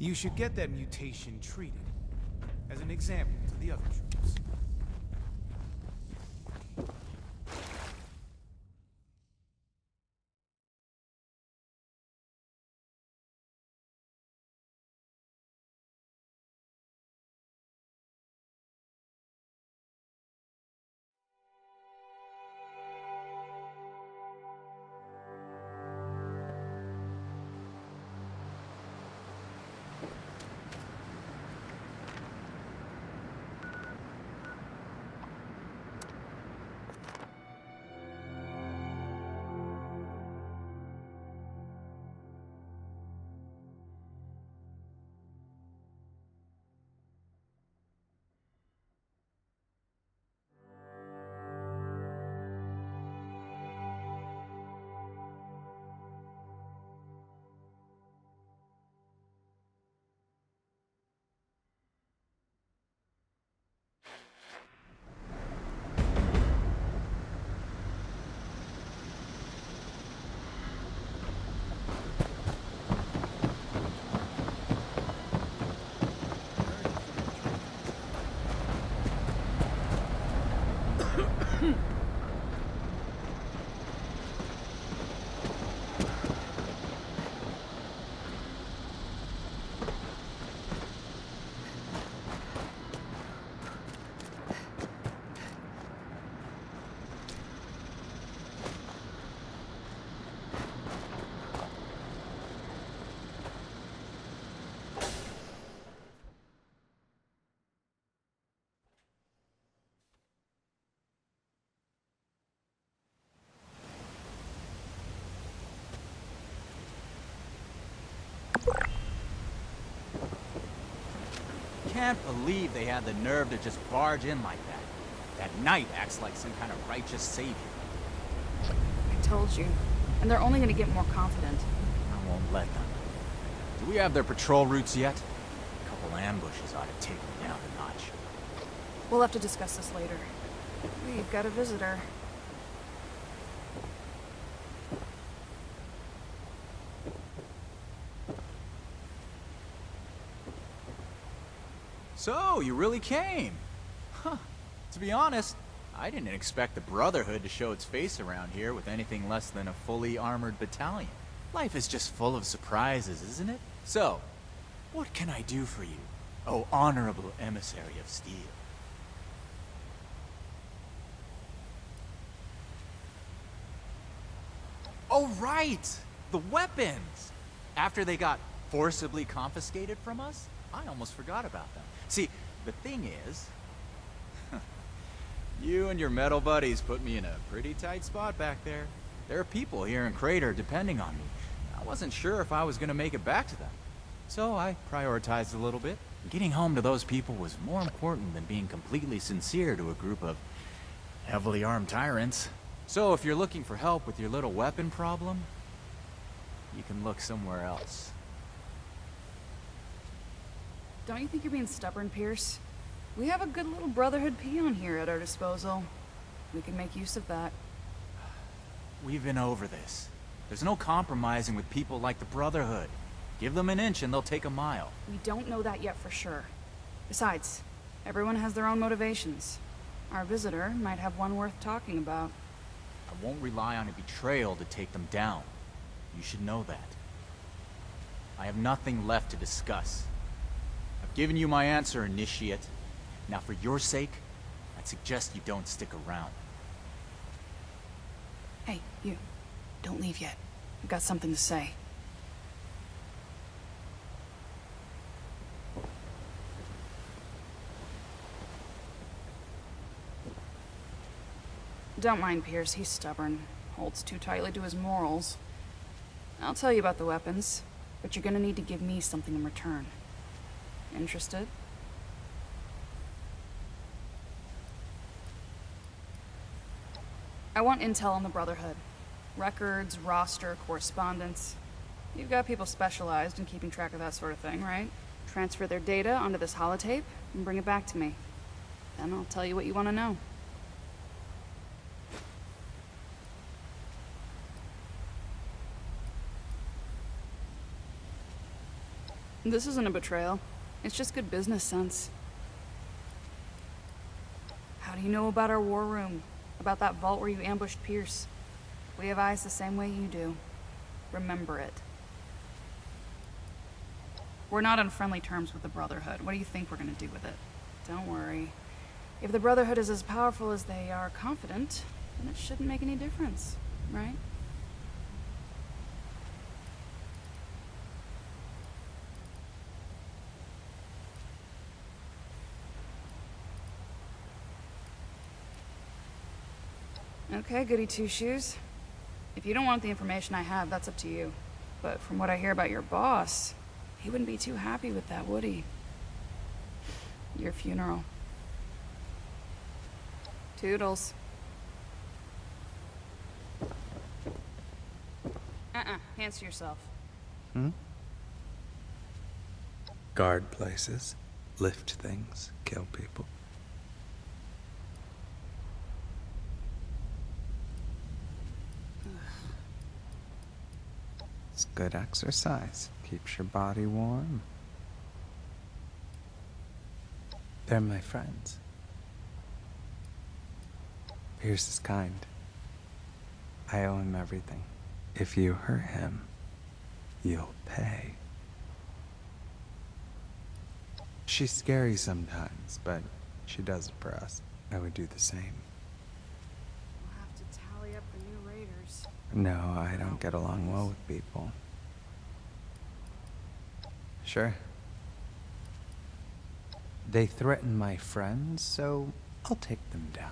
You should get that mutation treated, as an example to the other troops. Can't believe they had the nerve to just barge in like that. That knight acts like some kind of righteous savior. I told you. And they're only gonna get more confident. I won't let them. Do we have their patrol routes yet? A couple ambushes ought to take them down a notch. We'll have to discuss this later. We've got a visitor. So, you really came? Huh. To be honest, I didn't expect the Brotherhood to show its face around here with anything less than a fully armored battalion. Life is just full of surprises, isn't it? So, what can I do for you, oh honorable emissary of steel? Oh, right! The weapons! After they got forcibly confiscated from us, I almost forgot about them. See, the thing is, you and your metal buddies put me in a pretty tight spot back there. There are people here in Crater depending on me. I wasn't sure if I was gonna make it back to them. So I prioritized a little bit. Getting home to those people was more important than being completely sincere to a group of heavily armed tyrants. So if you're looking for help with your little weapon problem, you can look somewhere else. Don't you think you're being stubborn, Pierce? We have a good little Brotherhood peon here at our disposal. We can make use of that. We've been over this. There's no compromising with people like the Brotherhood. Give them an inch and they'll take a mile. We don't know that yet for sure. Besides, everyone has their own motivations. Our visitor might have one worth talking about. I won't rely on a betrayal to take them down. You should know that. I have nothing left to discuss. I've given you my answer, Initiate. Now for your sake, I'd suggest you don't stick around. Hey, you. Don't leave yet. I've got something to say. Don't mind Pierce, he's stubborn. Holds too tightly to his morals. I'll tell you about the weapons, but you're gonna need to give me something in return. Interested? I want intel on the Brotherhood. Records, roster, correspondence. You've got people specialized in keeping track of that sort of thing, right? Transfer their data onto this holotape and bring it back to me. Then I'll tell you what you want to know. This isn't a betrayal. It's just good business sense. How do you know about our war room? About that vault where you ambushed Pierce? We have eyes the same way you do. Remember it. We're not on friendly terms with the Brotherhood. What do you think we're gonna do with it? Don't worry. If the Brotherhood is as powerful as they are confident, then it shouldn't make any difference, right? Okay, goody two-shoes. If you don't want the information I have, that's up to you. But from what I hear about your boss, he wouldn't be too happy with that, would he? Your funeral. Toodles. Hands to yourself. Guard places, lift things, kill people. It's good exercise. Keeps your body warm. They're my friends. Pierce is kind. I owe him everything. If you hurt him, you'll pay. She's scary sometimes, but she does it for us. I would do the same. We'll have to tally up the new raiders. No, I don't get along well with people. Sure. They threaten my friends, so I'll take them down.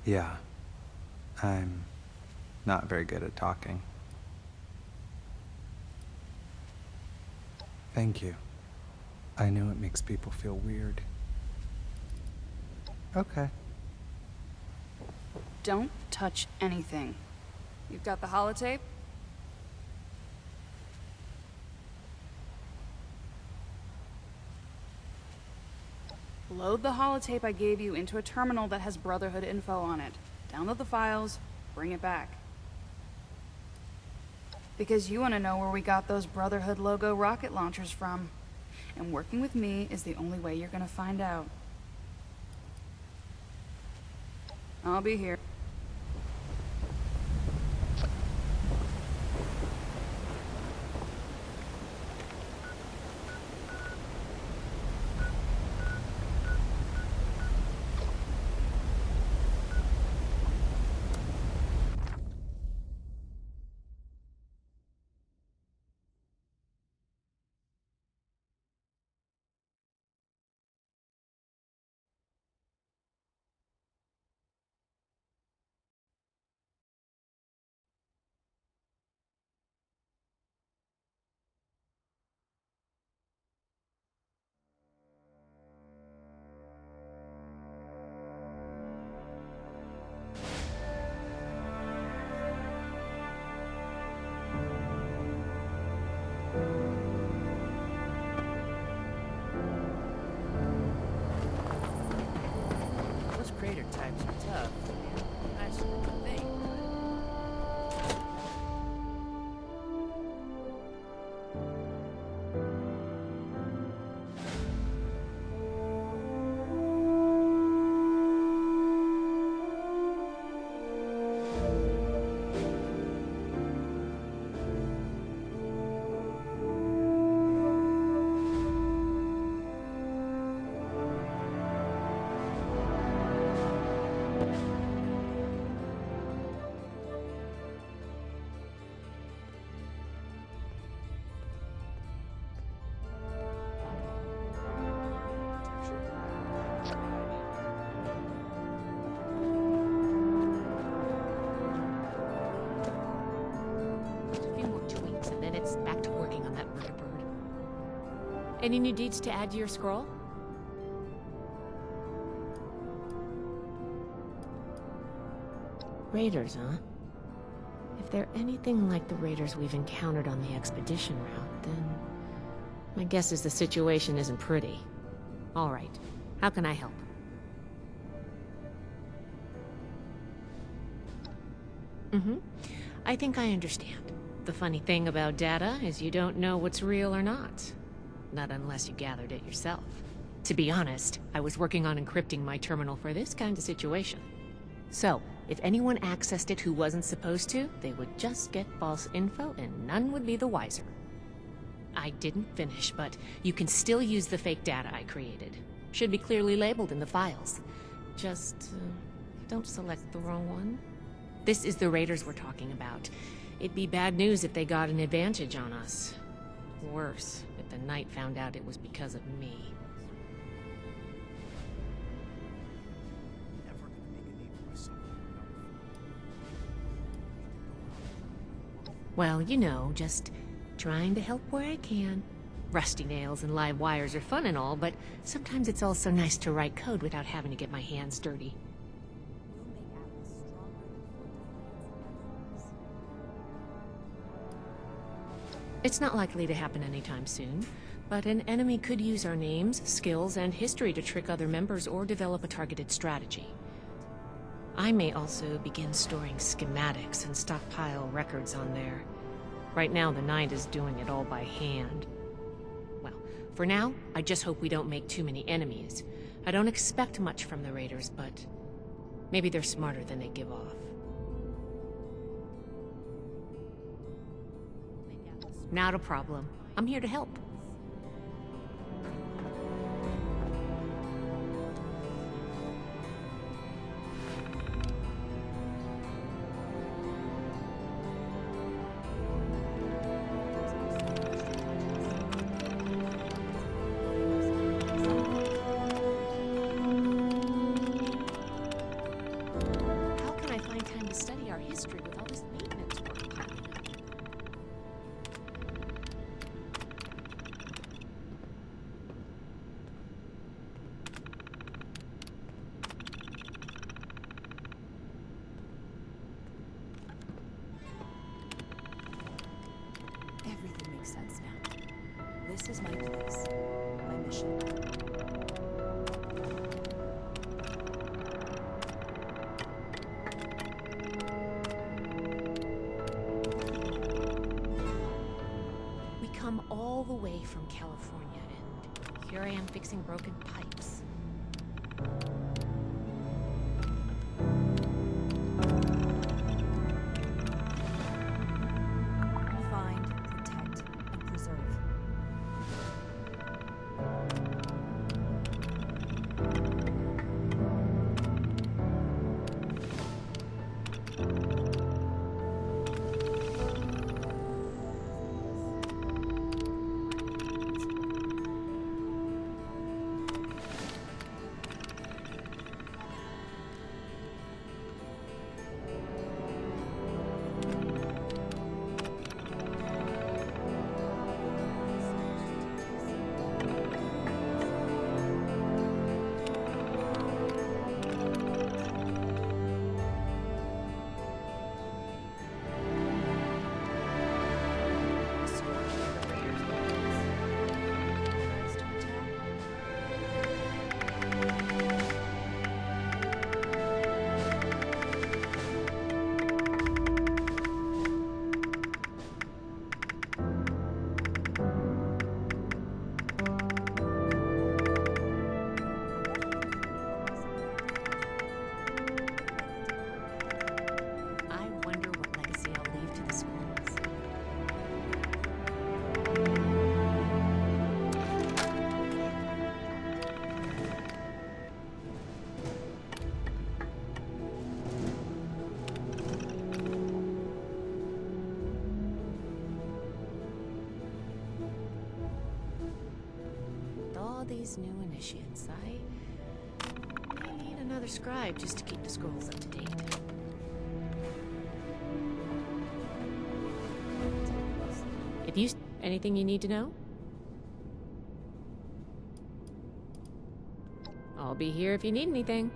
Yeah, I'm not very good at talking. Thank you. I know it makes people feel weird. Okay. Don't touch anything. You've got the holotape? Load the holotape I gave you into a terminal that has Brotherhood info on it. Download the files, bring it back. Because you want to know where we got those Brotherhood logo rocket launchers from. And working with me is the only way you're gonna find out. I'll be here. Those crater types are tough. Nice thing, Just a few more tweaks, and then it's back to working on that murder bird. Any new deeds to add to your scroll? Raiders, huh? If they're anything like the raiders we've encountered on the expedition route, then my guess is the situation isn't pretty. All right, how can I help? I think I understand. The funny thing about data is you don't know what's real or not. Not unless you gathered it yourself. To be honest, I was working on encrypting my terminal for this kind of situation. So, if anyone accessed it who wasn't supposed to, they would just get false info and none would be the wiser. I didn't finish, but you can still use the fake data I created. Should be clearly labeled in the files. Just, don't select the wrong one. This is the raiders we're talking about. It'd be bad news if they got an advantage on us. Worse, if the Knight found out it was because of me. Never gonna make a name for myself. Well, you know, just trying to help where I can. Rusty nails and live wires are fun and all, but sometimes it's also nice to write code without having to get my hands dirty. It's not likely to happen anytime soon, but an enemy could use our names, skills, and history to trick other members or develop a targeted strategy. I may also begin storing schematics and stockpile records on there. Right now, the Knight is doing it all by hand. Well, for now, I just hope we don't make too many enemies. I don't expect much from the raiders, but maybe they're smarter than they give off. Not a problem. I'm here to help. How can I find time to study our history with all this maintenance work piling up? Everything makes sense now. This is my place, my mission. We come all the way from California, and here I am fixing broken pipes. Find, protect, and preserve. I wonder what legacy I'll leave to the schools. With all these new initiates, I need another scribe just to keep the scrolls up to date. If you... anything you need to know? I'll be here if you need anything.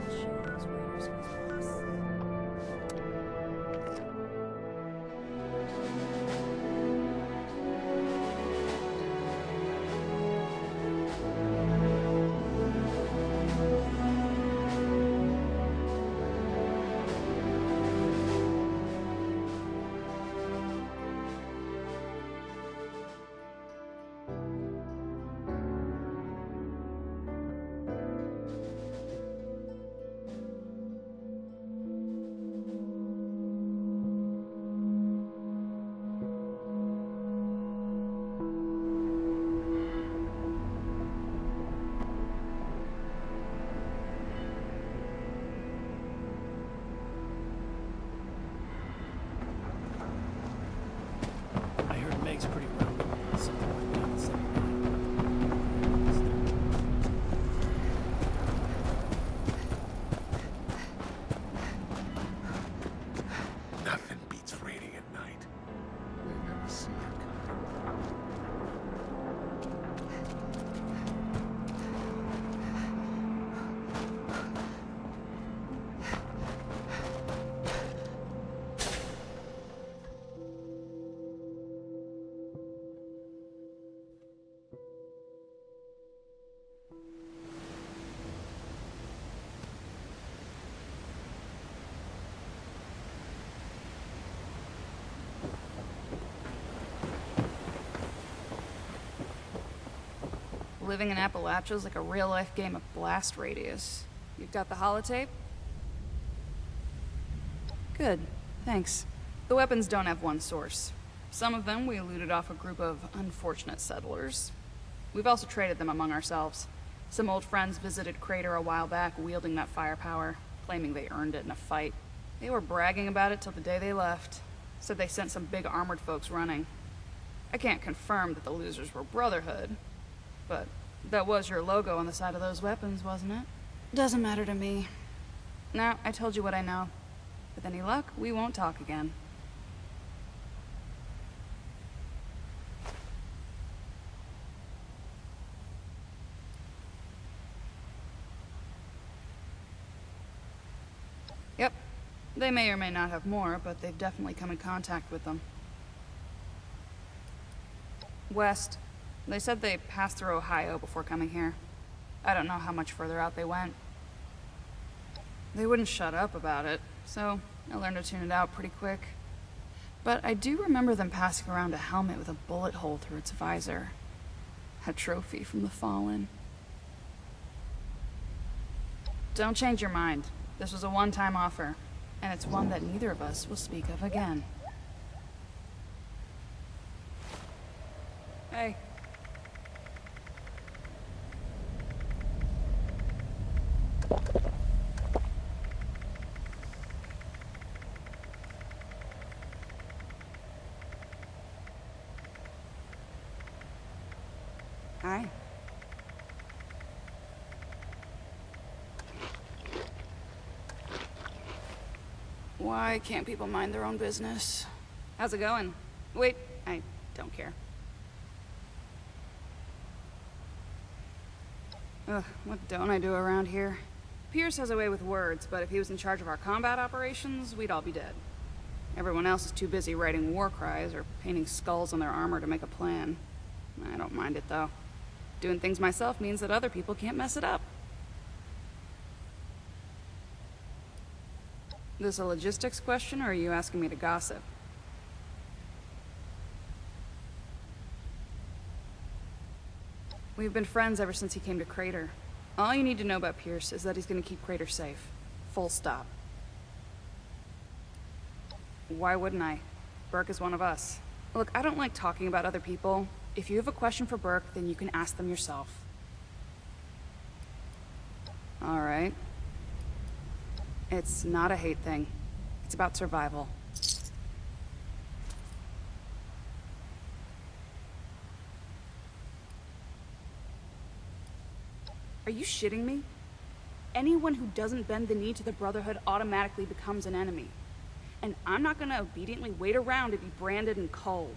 Show those raiders who's boss. living in Appalachia is like a real-life game of Blast Radius. You've got the holotape? Good, thanks. The weapons don't have one source. Some of them we looted off a group of unfortunate settlers. We've also traded them among ourselves. Some old friends visited Crater a while back wielding that firepower, claiming they earned it in a fight. They were bragging about it till the day they left. Said they sent some big armored folks running. I can't confirm that the losers were Brotherhood, but that was your logo on the side of those weapons, wasn't it? Doesn't matter to me. Now, I told you what I know. With any luck, we won't talk again. Yep. They may or may not have more, but they've definitely come in contact with them. West. They said they passed through Ohio before coming here. I don't know how much further out they went. They wouldn't shut up about it, so I learned to tune it out pretty quick. But I do remember them passing around a helmet with a bullet hole through its visor. A trophy from the Fallen. Don't change your mind. This was a one-time offer, and it's one that neither of us will speak of again. Hey. Hi. Why can't people mind their own business? How's it going? Wait, I don't care. Ugh, what don't I do around here? Pierce has a way with words, but if he was in charge of our combat operations, we'd all be dead. Everyone else is too busy writing war cries or painting skulls on their armor to make a plan. I don't mind it, though. Doing things myself means that other people can't mess it up. This a logistics question, or are you asking me to gossip? We've been friends ever since he came to Crater. All you need to know about Pierce is that he's gonna keep Crater safe. Full stop. Why wouldn't I? Burke is one of us. Look, I don't like talking about other people. If you have a question for Burke, then you can ask them yourself. All right. It's not a hate thing. It's about survival. Are you shitting me? Anyone who doesn't bend the knee to the Brotherhood automatically becomes an enemy. And I'm not gonna obediently wait around to be branded and culled.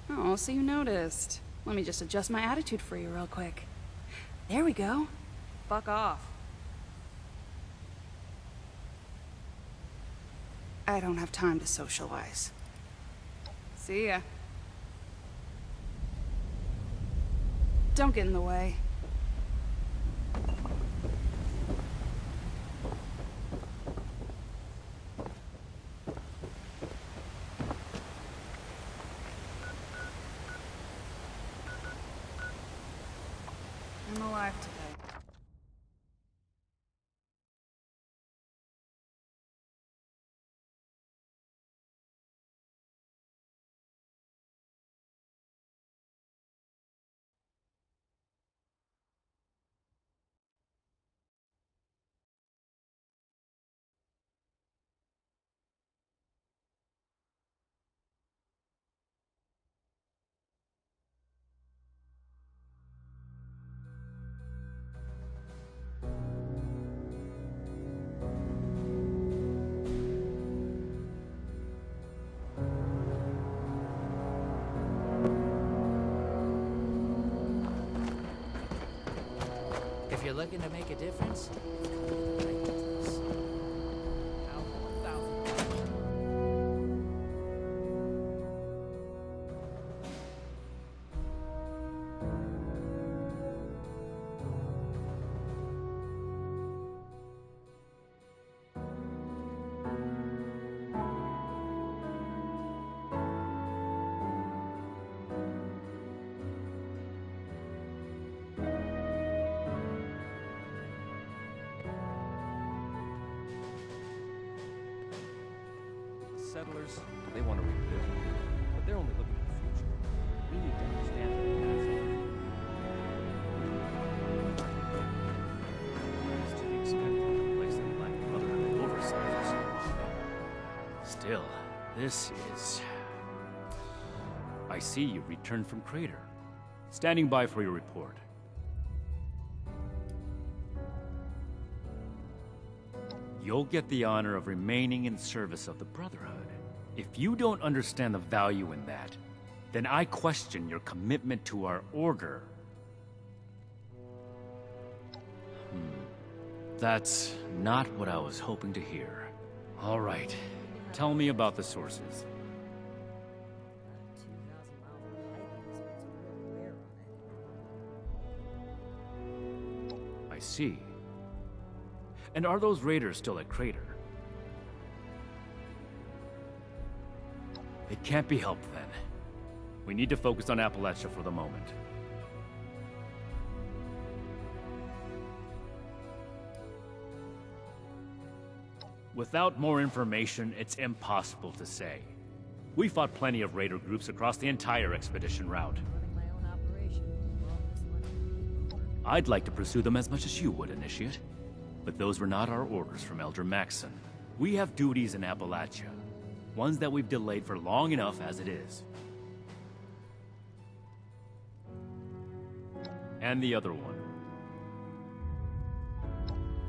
Oh, so you noticed. Let me just adjust my attitude for you real quick. There we go. Fuck off. I don't have time to socialize. See ya. Don't get in the way. I'm alive today. If you're looking to make a difference, come to the right place. Alpha 1000. settlers, they want to rebuild. But they're only looking at the future. We need to understand their past. To the extent that the place that Black Brotherhood oversight for so long. Still, this is... I see you returned from Crater. Standing by for your report. You'll get the honor of remaining in service of the Brotherhood. If you don't understand the value in that, then I question your commitment to our order. That's not what I was hoping to hear. All right, tell me about the sources. I see. And are those raiders still at Crater? It can't be helped then. We need to focus on Appalachia for the moment. Without more information, it's impossible to say. We fought plenty of raider groups across the entire expedition route. I'd like to pursue them as much as you would, Initiate. But those were not our orders from Elder Maxson. We have duties in Appalachia, ones that we've delayed for long enough as it is. And the other one.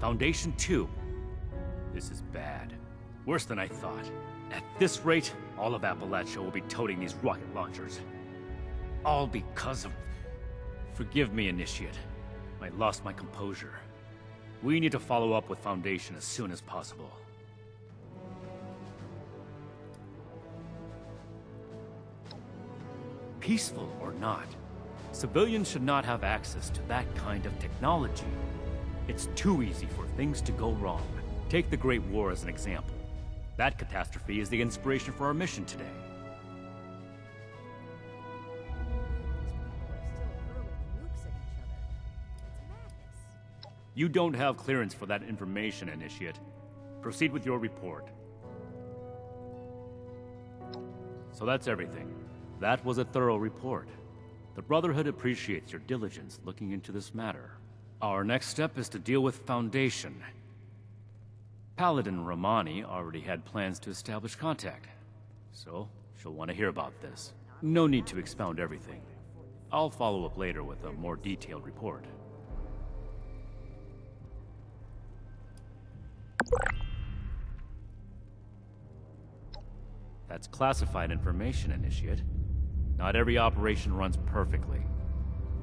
Foundation 2. This is bad. Worse than I thought. At this rate, all of Appalachia will be toting these rocket launchers. All because of... Forgive me, Initiate. I lost my composure. We need to follow up with Foundation as soon as possible. Peaceful or not, civilians should not have access to that kind of technology. It's too easy for things to go wrong. Take the Great War as an example. That catastrophe is the inspiration for our mission today. You don't have clearance for that information, Initiate. Proceed with your report. So that's everything. That was a thorough report. The Brotherhood appreciates your diligence looking into this matter. Our next step is to deal with Foundation. Paladin Romani already had plans to establish contact, so she'll want to hear about this. No need to expound everything. I'll follow up later with a more detailed report. That's classified information, Initiate. Not every operation runs perfectly.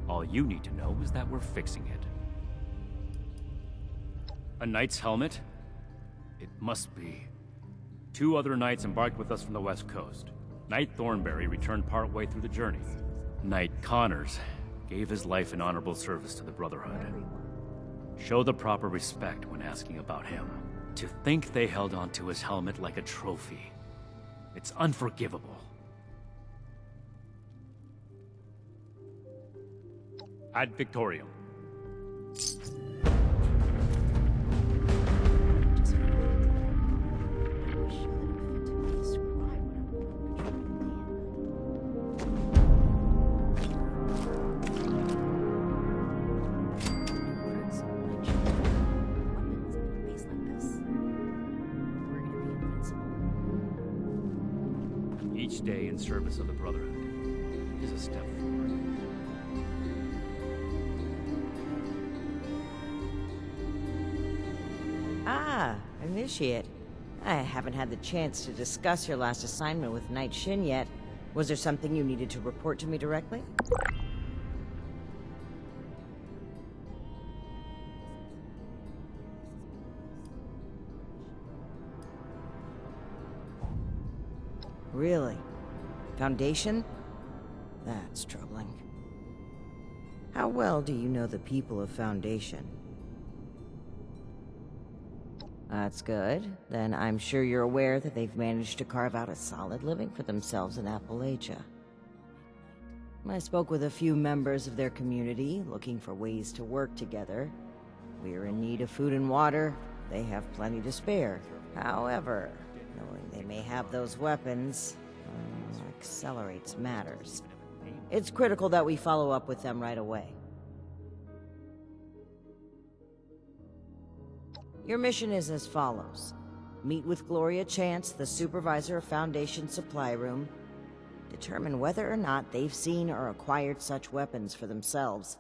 All you need to know is that we're fixing it. A knight's helmet? It must be. 2 other knights embarked with us from the west coast. Knight Thornberry returned partway through the journey. Knight Connors gave his life in honorable service to the Brotherhood. Show the proper respect when asking about him. To think they held onto his helmet like a trophy. It's unforgivable. Ad Victorium. Each day in service of the Brotherhood is a step forward. Ah, Initiate. I haven't had the chance to discuss your last assignment with Knight Shin yet. Was there something you needed to report to me directly? Really? Foundation? That's troubling. How well do you know the people of Foundation? That's good. Then I'm sure you're aware that they've managed to carve out a solid living for themselves in Appalachia. I spoke with a few members of their community, looking for ways to work together. We're in need of food and water. They have plenty to spare. However, Knowing they may have those weapons accelerates matters. It's critical that we follow up with them right away. Your mission is as follows. Meet with Gloria Chance, the supervisor of Foundation Supply Room. Determine whether or not they've seen or acquired such weapons for themselves.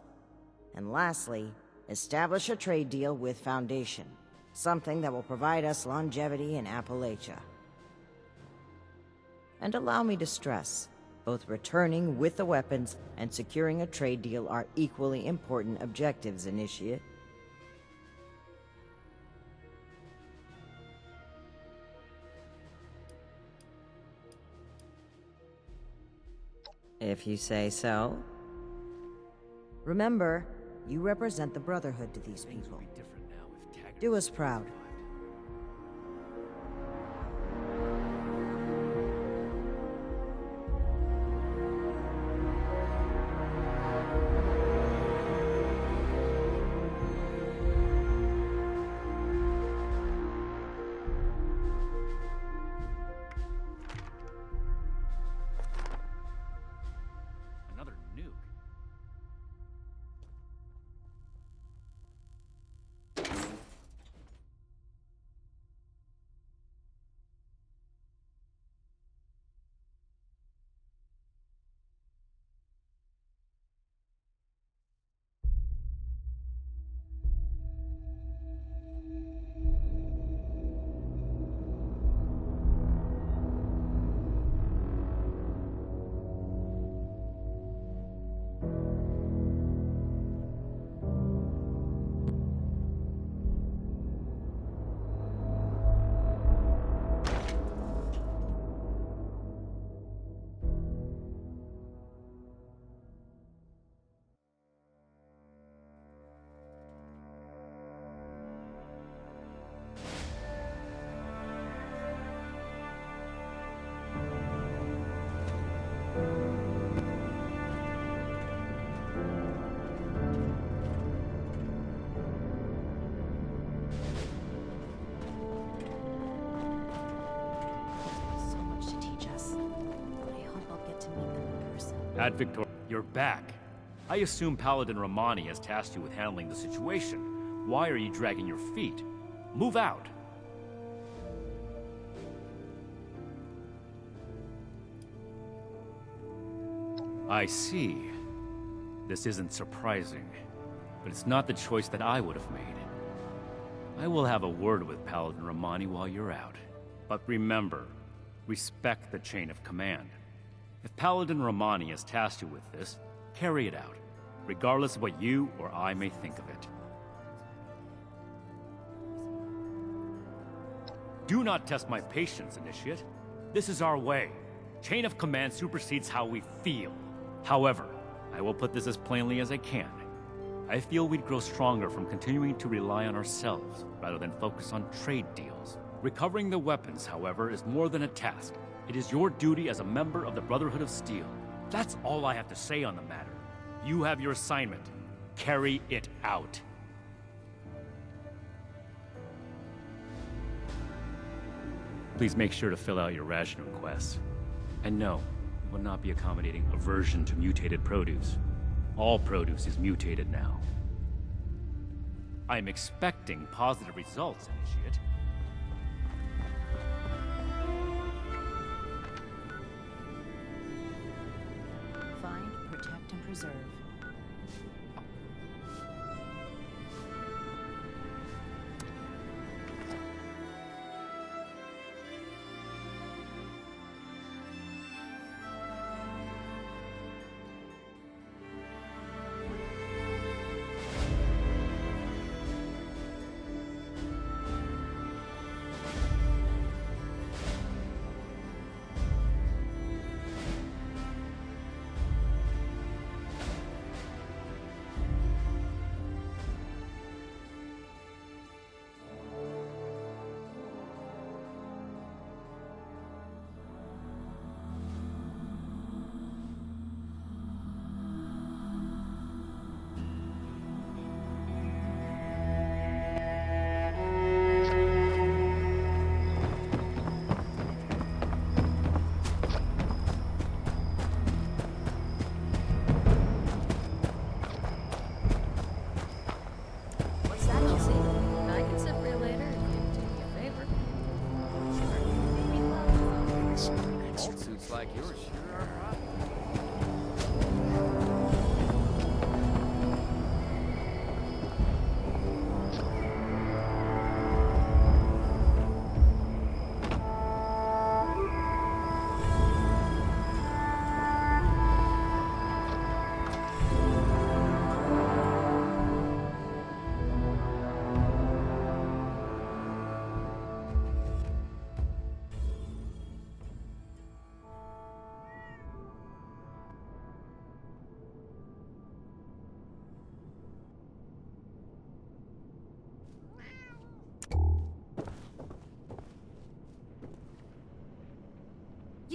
And lastly, establish a trade deal with Foundation. Something that will provide us longevity in Appalachia. And allow me to stress, both returning with the weapons and securing a trade deal are equally important objectives, Initiate. If you say so. Remember, you represent the Brotherhood to these people. Do us proud. Another nuke. So much to teach us. I hope I'll get to meet them in person. At Victor, you're back. I assume Paladin Romani has tasked you with handling the situation. Why are you dragging your feet? Move out. I see. This isn't surprising, but it's not the choice that I would have made. I will have a word with Paladin Romani while you're out. But remember, respect the chain of command. If Paladin Romani has tasked you with this, carry it out, regardless of what you or I may think of it. Do not test my patience, Initiate. This is our way. Chain of command supersedes how we feel. However, I will put this as plainly as I can. I feel we'd grow stronger from continuing to rely on ourselves rather than focus on trade deals. Recovering the weapons, however, is more than a task. It is your duty as a member of the Brotherhood of Steel. That's all I have to say on the matter. You have your assignment. Carry it out. Please make sure to fill out your ration requests. And no, we will not be accommodating aversion to mutated produce. All produce is mutated now. I am expecting positive results, Initiate. Find, protect, and preserve.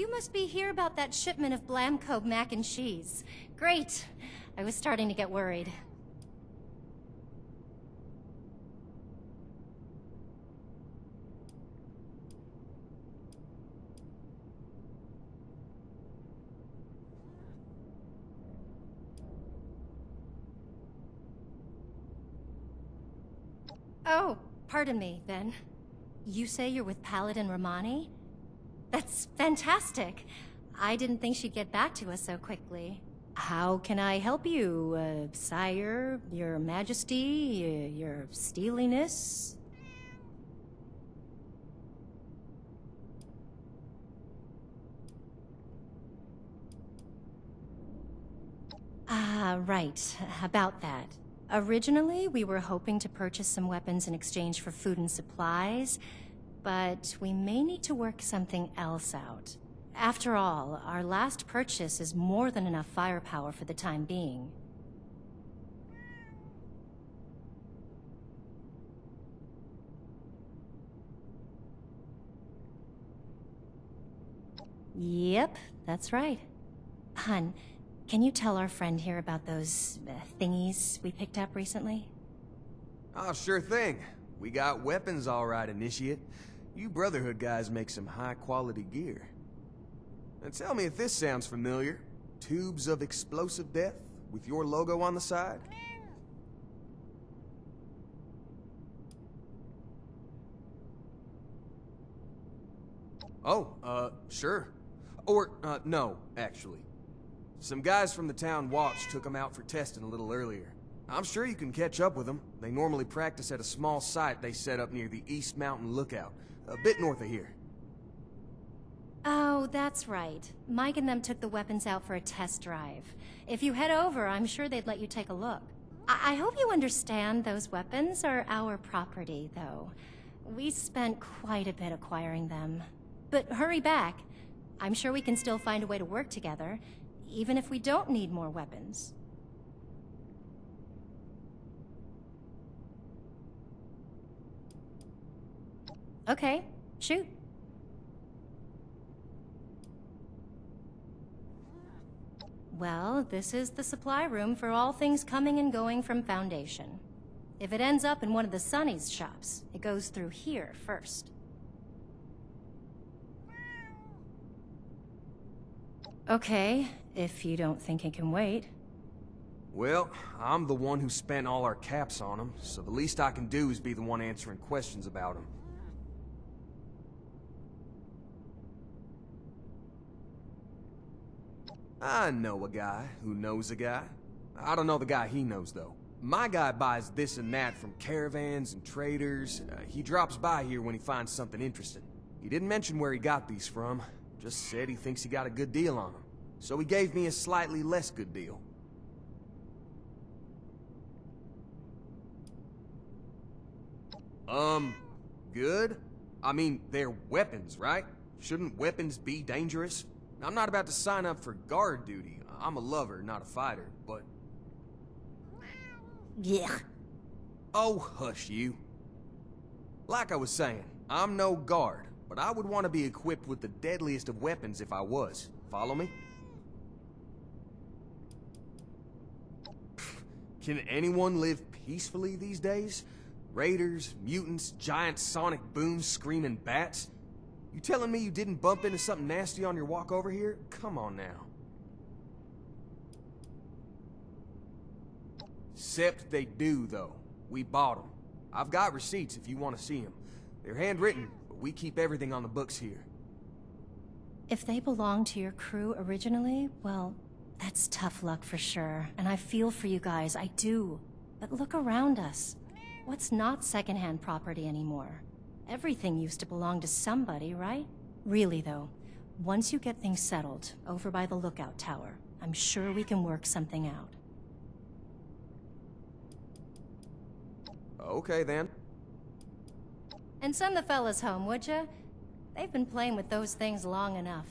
You must be here about that shipment of Blamco mac and cheese. Great. I was starting to get worried. Oh, pardon me, then. You say you're with Paladin Romani? That's fantastic. I didn't think she'd get back to us so quickly. How can I help you, sire, your majesty, your steeliness? Right. About that. Originally, we were hoping to purchase some weapons in exchange for food and supplies, but we may need to work something else out. After all, our last purchase is more than enough firepower for the time being. Yep, that's right. Hun, can you tell our friend here about those thingies we picked up recently? Oh, sure thing. We got weapons all right, Initiate. You Brotherhood guys make some high-quality gear. And tell me if this sounds familiar. Tubes of explosive death with your logo on the side? Oh, sure. Or, no, actually. Some guys from the town watch took them out for testing a little earlier. I'm sure you can catch up with them. They normally practice at a small site they set up near the East Mountain Lookout, a bit north of here. Oh, that's right. Mike and them took the weapons out for a test drive. If you head over, I'm sure they'd let you take a look. I hope you understand those weapons are our property, though. We spent quite a bit acquiring them. But hurry back. I'm sure we can still find a way to work together, even if we don't need more weapons. Okay, shoot. Well, this is the supply room for all things coming and going from Foundation. If it ends up in one of the Sonny's shops, it goes through here first. Okay, if you don't think it can wait. Well, I'm the one who spent all our caps on them, so the least I can do is be the one answering questions about them. I know a guy who knows a guy. I don't know the guy he knows, though. My guy buys this and that from caravans and traders. He drops by here when he finds something interesting. He didn't mention where he got these from, just said he thinks he got a good deal on them. So he gave me a slightly less good deal. Good? I mean, they're weapons, right? Shouldn't weapons be dangerous? I'm not about to sign up for guard duty. I'm a lover, not a fighter, but... Yeah. Oh, hush you. Like I was saying, I'm no guard, but I would want to be equipped with the deadliest of weapons if I was. Follow me? Can anyone live peacefully these days? Raiders, mutants, giant sonic booms, screaming bats? You telling me you didn't bump into something nasty on your walk over here? Come on now. Except they do, though. We bought them. I've got receipts if you want to see them. They're handwritten, but we keep everything on the books here. If they belonged to your crew originally, well, that's tough luck for sure. And I feel for you guys, I do. But look around us. What's not secondhand property anymore? Everything used to belong to somebody, right? Really, though, once you get things settled over by the lookout tower, I'm sure we can work something out. Okay, then. And send the fellas home, would ya? They've been playing with those things long enough.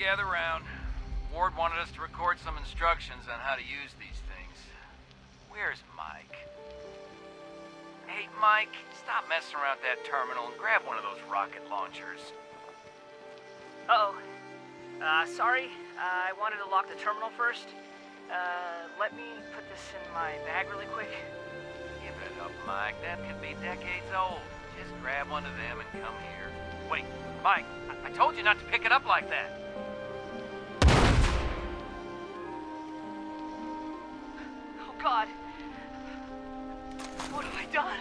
gather round. Ward wanted us to record some instructions on how to use these things. Where's Mike? Hey, Mike, stop messing around with that terminal and grab one of those rocket launchers. Uh-oh. Sorry. I wanted to lock the terminal first. Let me put this in my bag really quick. Give it up, Mike. That could be decades old. Just grab one of them and come here. Wait, Mike, I told you not to pick it up like that. Oh, God. What have I done?